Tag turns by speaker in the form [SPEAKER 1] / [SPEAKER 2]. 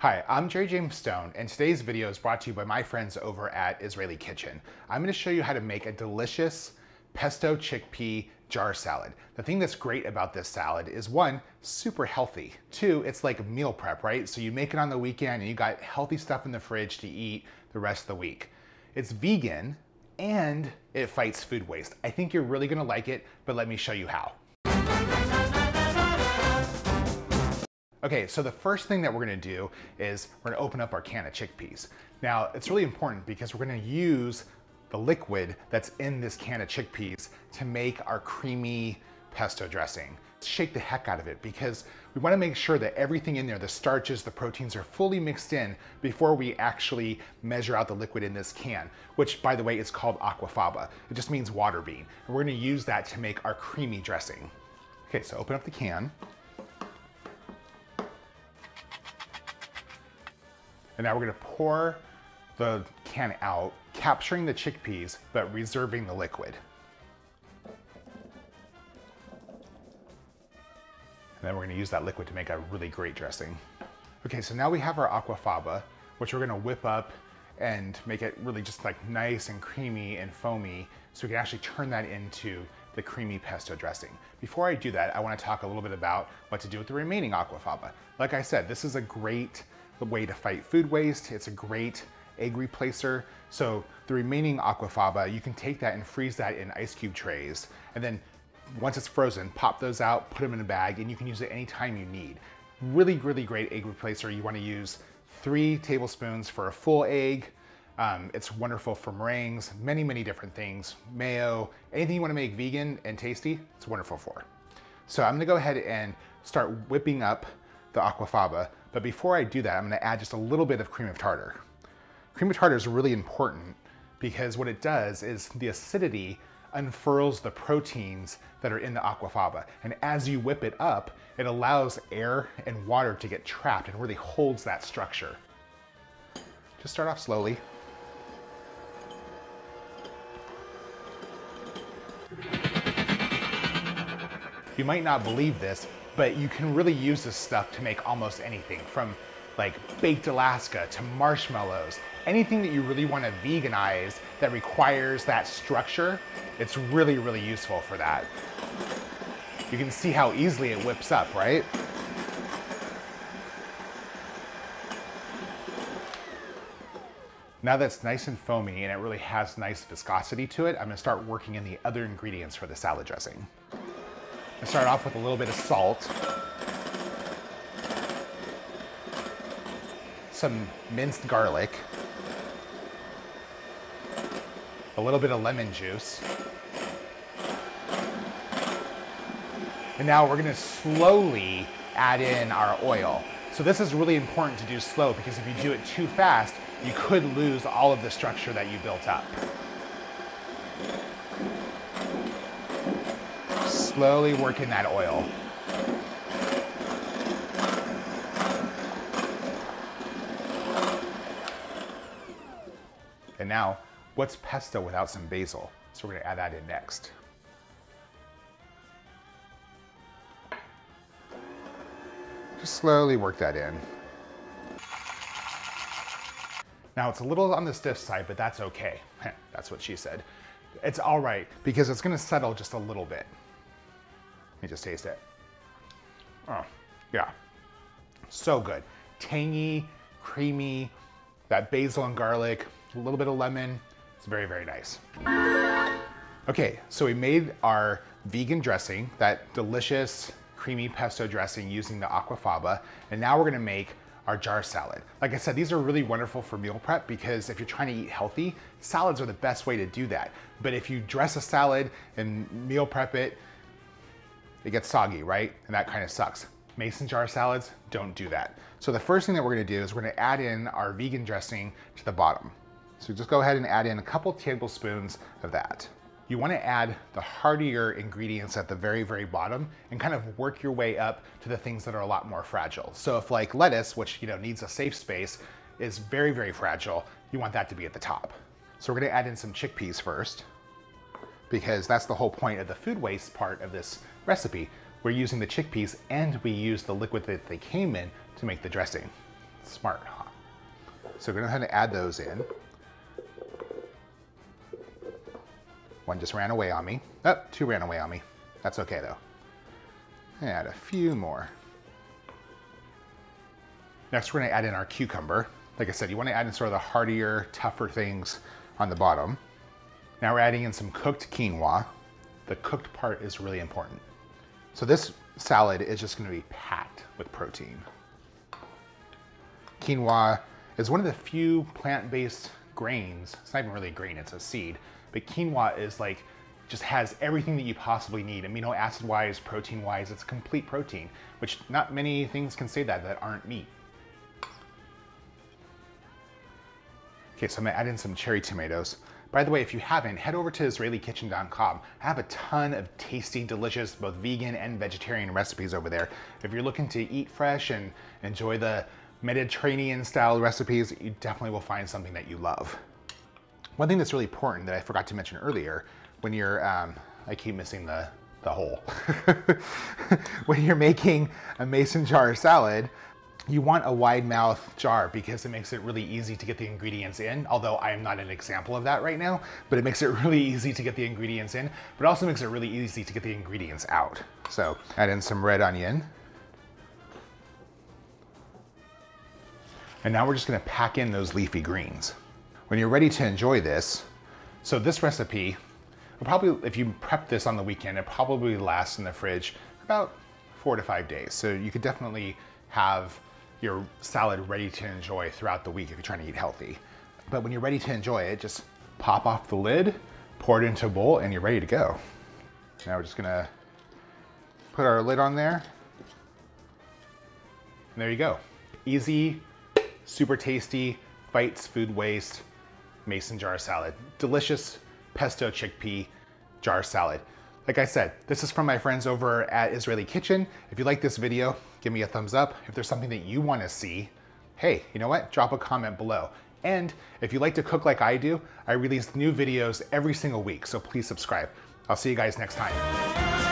[SPEAKER 1] Hi, I'm Jerry James Stone, and today's video is brought to you by my friends over at Israeli Kitchen. I'm going to show you how to make a delicious pesto chickpea jar salad. The thing that's great about this salad is one, super healthy. Two, it's like meal prep, right? So you make it on the weekend and you got healthy stuff in the fridge to eat the rest of the week. It's vegan and it fights food waste. I think you're really going to like it, but let me show you how. Okay, so the first thing that we're gonna do is we're gonna open up our can of chickpeas. Now, it's really important because we're gonna use the liquid that's in this can of chickpeas to make our creamy pesto dressing. Shake the heck out of it because we wanna make sure that everything in there, the starches, the proteins are fully mixed in before we actually measure out the liquid in this can, which by the way, is called AQUAFABA. It just means water bean. And we're gonna use that to make our creamy dressing. Okay, so open up the can. And now we're gonna pour the can out, capturing the chickpeas, but reserving the liquid. And then we're gonna use that liquid to make a really great dressing. Okay, so now we have our AQUAFABA, which we're gonna whip up and make it really just like nice and creamy and foamy, so we can actually turn that into the creamy pesto dressing. Before I do that, I wanna talk a little bit about what to do with the remaining AQUAFABA. Like I said, this is a great way to fight food waste. It's a great egg replacer. So the remaining AQUAFABA, you can take that and freeze that in ice cube trays. And then once it's frozen, pop those out, put them in a bag, and you can use it anytime you need. Really, really great egg replacer. You wanna use 3 tablespoons for a full egg. It's wonderful for meringues, many, many different things. Mayo, anything you wanna make vegan and tasty, it's wonderful for. So I'm gonna go ahead and start whipping up the AQUAFABA. But before I do that, I'm gonna add just a little bit of cream of tartar. Cream of tartar is really important because what it does is the acidity unfurls the proteins that are in the AQUAFABA. And as you whip it up, it allows air and water to get trapped and really holds that structure. Just start off slowly. You might not believe this, but you can really use this stuff to make almost anything, from like baked Alaska to marshmallows. Anything that you really want to veganize that requires that structure, it's really, really useful for that. You can see how easily it whips up, right? Now that's nice and foamy and it really has nice viscosity to it, I'm gonna start working in the other ingredients for the salad dressing. I start off with a little bit of salt, some minced garlic, a little bit of lemon juice, and now we're gonna slowly add in our oil. So this is really important to do slow because if you do it too fast, you could lose all of the structure that you built up. Slowly work in that oil. And now, what's pesto without some basil? So we're gonna add that in next. Just slowly work that in. Now it's a little on the stiff side, but that's okay. That's what she said. It's all right because it's gonna settle just a little bit. Let me just taste it. Oh, yeah. So good. Tangy, creamy, that basil and garlic, a little bit of lemon. It's very, very nice. Okay, so we made our vegan dressing, that delicious creamy pesto dressing using the AQUAFABA, and now we're gonna make our jar salad. Like I said, these are really wonderful for meal prep because if you're trying to eat healthy, salads are the best way to do that. But if you dress a salad and meal prep it, it gets soggy, right? And that kind of sucks. Mason jar salads, don't do that. So the first thing that we're gonna do is we're gonna add in our vegan dressing to the bottom. So just go ahead and add in a couple tablespoons of that. You wanna add the heartier ingredients at the very, very bottom and kind of work your way up to the things that are a lot more fragile. So if like lettuce, which needs a safe space, is very, very fragile, you want that to be at the top. So we're gonna add in some chickpeas first, because that's the whole point of the food waste part of this recipe. We're using the chickpeas and we use the liquid that they came in to make the dressing. Smart, huh? So we're gonna go ahead and add those in. One just ran away on me. Oh, two ran away on me. That's okay though. Add a few more. Next, we're gonna add in our cucumber. Like I said, you wanna add in sort of the heartier, tougher things on the bottom. Now we're adding in some cooked quinoa. The cooked part is really important. So this salad is just gonna be packed with protein. Quinoa is one of the few plant-based grains. It's not even really a grain, it's a seed. But quinoa is like, just has everything that you possibly need. Amino acid-wise, protein-wise, it's complete protein, which not many things can say that aren't meat. Okay, so I'm gonna add in some cherry tomatoes. By the way, if you haven't, head over to israelikitchen.com. I have a ton of tasty, delicious, both vegan and vegetarian recipes over there. If you're looking to eat fresh and enjoy the Mediterranean style recipes, you definitely will find something that you love. One thing that's really important that I forgot to mention earlier, when you're, I keep missing the hole. When you're making a mason jar salad, you want a wide mouth jar because it makes it really easy to get the ingredients in, although I am not an example of that right now, but it makes it really easy to get the ingredients in, but also makes it really easy to get the ingredients out. So add in some red onion. And now we're just gonna pack in those leafy greens. When you're ready to enjoy this, so this recipe, will probably, if you prep this on the weekend, it probably lasts in the fridge about 4 to 5 days. So you could definitely have your salad ready to enjoy throughout the week if you're trying to eat healthy. But when you're ready to enjoy it, just pop off the lid, pour it into a bowl, and you're ready to go. Now we're just gonna put our lid on there. And there you go. Easy, super tasty, fights food waste, mason jar salad. Delicious pesto chickpea jar salad. Like I said, this is from my friends over at Israeli Kitchen. If you like this video, give me a thumbs up. If there's something that you want to see, hey, you know what? Drop a comment below. And if you like to cook like I do, I release new videos every single week, so please subscribe. I'll see you guys next time.